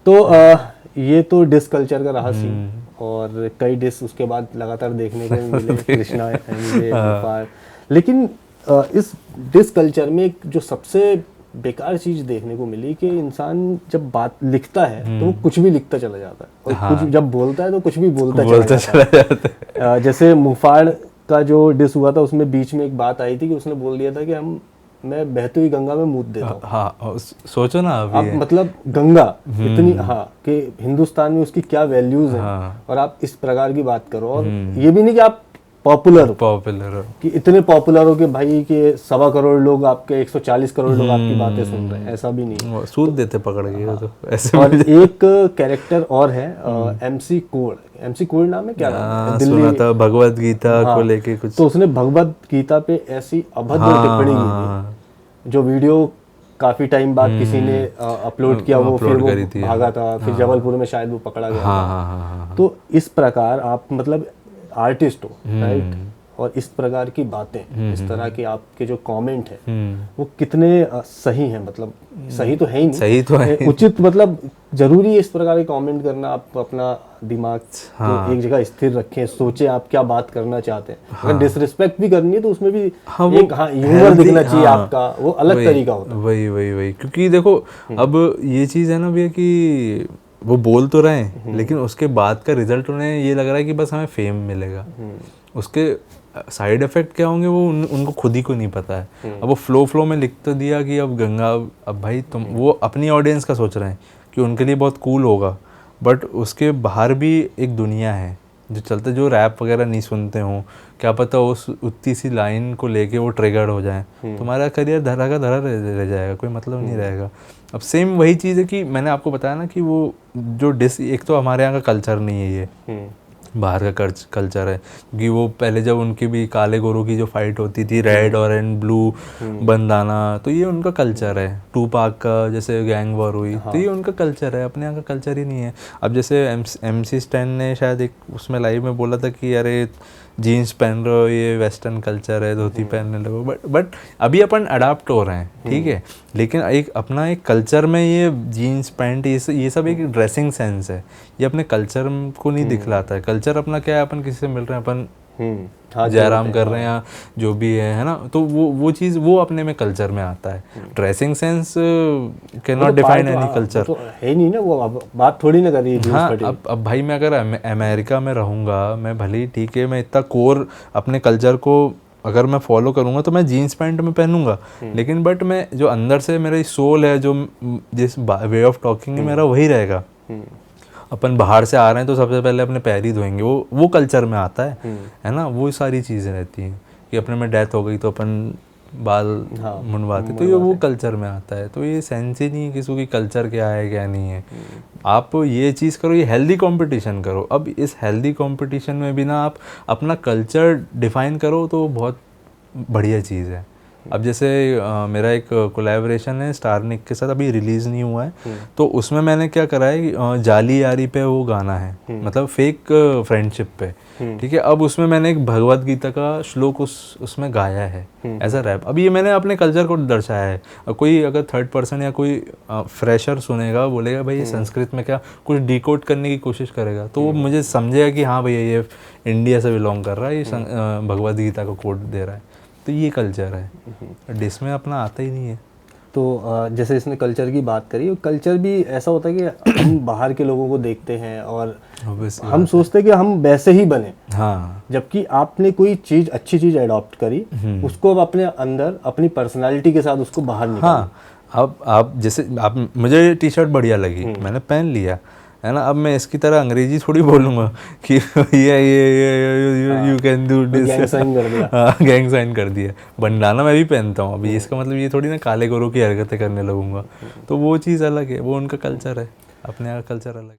तो ये तो डिस कल्चर का रहा सीन, और कई डिस उसके बाद लगातार देखने को मिले, कृष्णा एमजे मुफार। लेकिन इस डिस कल्चर में एक जो सबसे बेकार चीज देखने को मिली कि इंसान जब बात लिखता है तो वो कुछ भी लिखता चला जाता है, और हाँ। कुछ जब बोलता है तो कुछ भी बोलता चला जाता है। जैसे मुफाड़ का जो डिस हुआ था उसमें बीच में एक बात आई थी कि उसने बोल दिया था कि मैं बहती हुई गंगा में मूत देता हूँ। हाँ, सोचो ना अभी आप मतलब गंगा इतनी, हाँ, कि हिंदुस्तान में उसकी क्या वैल्यूज हैं, हाँ। और आप इस प्रकार की बात करो। और ये भी नहीं कि आप पॉपुलर हो कि इतने पॉपुलर हो कि भाई के 1.25 करोड़ लोग आपके 140 करोड़ लोग आपकी बातें सुन रहे हैं, ऐसा भी नहीं। सूद देते पकड़ के। हाँ, तो ऐसे और एक कैरेक्टर और है एमसी कोड। एमसी कोड नाम है, क्या नाम है, दिल्ली, सुना था भगवत गीता हाँ, को लेके कुछ। तो उसने भगवत गीता पे ऐसी अभद्र टिप्पणी की थी, जो वीडियो काफी टाइम बाद किसी ने अपलोड किया, वो फिर वो भागा था, फिर जबलपुर में शायद वो पकड़ा गया था। तो इस प्रकार आप मतलब आर्टिस्ट हो, राइट, और इस प्रकार की बातें, इस तरह के आपके जो कमेंट है वो कितने सही हैं, मतलब सही तो है ही नहीं, सही तो है उचित, मतलब जरूरी है इस प्रकार के कमेंट करना। आप अपना दिमाग को एक जगह स्थिर रखें, सोचें आप क्या बात करना चाहते हैं। अगर डिसरिस्पेक्ट भी करनी है तो उसमें भी एक ह्यूमर दिखना चाहिए आपका, वो अलग तरीका होता है। वही क्योंकि देखो अब ये चीज़ है ना भैया कि वो बोल तो रहे हैं लेकिन उसके बाद का रिजल्ट उन्हें ये लग रहा है कि बस हमें फेम मिलेगा। उसके साइड इफेक्ट क्या होंगे वो उनको खुद ही को नहीं पता है। अब वो फ्लो में लिख तो दिया कि अब गंगा, अब भाई तुम, वो अपनी ऑडियंस का सोच रहे हैं कि उनके लिए बहुत कूल होगा, बट उसके बाहर भी एक दुनिया है जो चलते, जो रैप वगैरह नहीं सुनते हों, क्या पता उस उतनी सी लाइन को लेके वो ट्रिगर्ड हो जाए, तुम्हारा करियर धरा का धरा रह जाएगा, कोई मतलब नहीं रहेगा। अब सेम वही चीज़ है कि मैंने आपको बताया ना कि वो जो डिस, एक तो हमारे यहाँ का कल्चर नहीं है ये, बाहर का कल्चर है, क्योंकि वो पहले जब उनकी भी काले गोरों की जो फाइट होती थी, रेड और एंड ब्लू बंदाना, तो ये उनका कल्चर है। टूपाक का जैसे गैंग वॉर हुई, तो ये उनका कल्चर है, अपने यहाँ का कल्चर ही नहीं है। अब जैसे MC स्टैन ने शायद एक उसमें लाइव में बोला था कि अरे जीन्स पहन रहे हो, ये वेस्टर्न कल्चर है, धोती पहनने लगो, बट अभी अपन अडाप्ट हो रहे हैं, ठीक है, लेकिन एक अपना एक कल्चर में ये जीन्स पैंट ये सब एक ड्रेसिंग सेंस है, ये अपने कल्चर को नहीं दिखलाता है। कल्चर अपना क्या है, अपन किसी से मिल रहे हैं, अपन जयराम कर रहे हैं या जो भी है ना, तो वो चीज़ वो अपने में कल्चर में आता है। Dressing sense can not define any culture, तो है नहीं ना, वो अब बात थोड़ी ना कर रही है। हाँ, अब भाई मैं अगर अमेरिका में रहूँगा, मैं भले ही ठीक है, मैं इतना कोर अपने कल्चर को अगर मैं फॉलो करूँगा तो मैं जीन्स पैंट में पहनूंगा, लेकिन बट मैं जो अंदर से मेरी सोल है, जो जिस वे ऑफ टॉकिंग है मेरा, वही रहेगा। अपन बाहर से आ रहे हैं तो सबसे पहले अपने पैर ही धोएंगे, वो कल्चर में आता है ना, वो सारी चीज़ें रहती हैं कि अपने में डेथ हो गई तो अपन बाल मुंडवाते, तो ये वो कल्चर में आता है। तो ये सेंस ही नहीं है किसी की कल्चर क्या है क्या नहीं है। आप ये चीज़ करो, ये हेल्दी कंपटीशन करो। अब इस हेल्दी कंपटीशन में भी ना आप अपना कल्चर डिफाइन करो तो बहुत बढ़िया चीज़ है। अब जैसे मेरा एक कोलैबोरेशन है स्टारनिक के साथ, अभी रिलीज़ नहीं हुआ है, तो उसमें मैंने क्या करा है, जाली यारी पे वो गाना है, मतलब फेक फ्रेंडशिप पे, ठीक है। अब उसमें मैंने एक भगवत गीता का श्लोक उसमें गाया है एज अ रैप। अब ये मैंने अपने कल्चर को दर्शाया है। अब कोई अगर थर्ड पर्सन या कोई फ्रेशर सुनेगा, बोलेगा भाई ये संस्कृत में क्या, कुछ डिकोड करने की कोशिश करेगा, तो वो मुझे समझेगा कि हाँ भैया ये इंडिया से बिलोंग कर रहा है, ये भगवत गीता को कोड दे रहा है। तो ये कल्चर है, डिस में अपना आता ही नहीं है। तो जैसे इसने कल्चर की बात करी, कल्चर भी ऐसा होता है कि हम बाहर के लोगों को देखते हैं और हम सोचते हैं कि हम वैसे ही बने, हाँ, जबकि आपने कोई चीज़, अच्छी चीज़ अडॉप्ट करी, उसको अब अपने अंदर अपनी पर्सनालिटी के साथ उसको बाहर निकाल। हाँ, अब आप जैसे आप, मुझे टी शर्ट बढ़िया लगी, मैंने पहन लिया है ना, अब मैं इसकी तरह अंग्रेजी थोड़ी बोलूँगा कि ये you can do this, gang sign कर दिया। हाँ, गैंग साइन कर दिया। बंडाना मैं भी पहनता हूँ, अभी इसका मतलब ये थोड़ी ना काले गोरों की हरकतें करने लगूंगा। तो वो चीज़ अलग है, वो उनका कल्चर है, अपने यहाँ का कल्चर अलग है।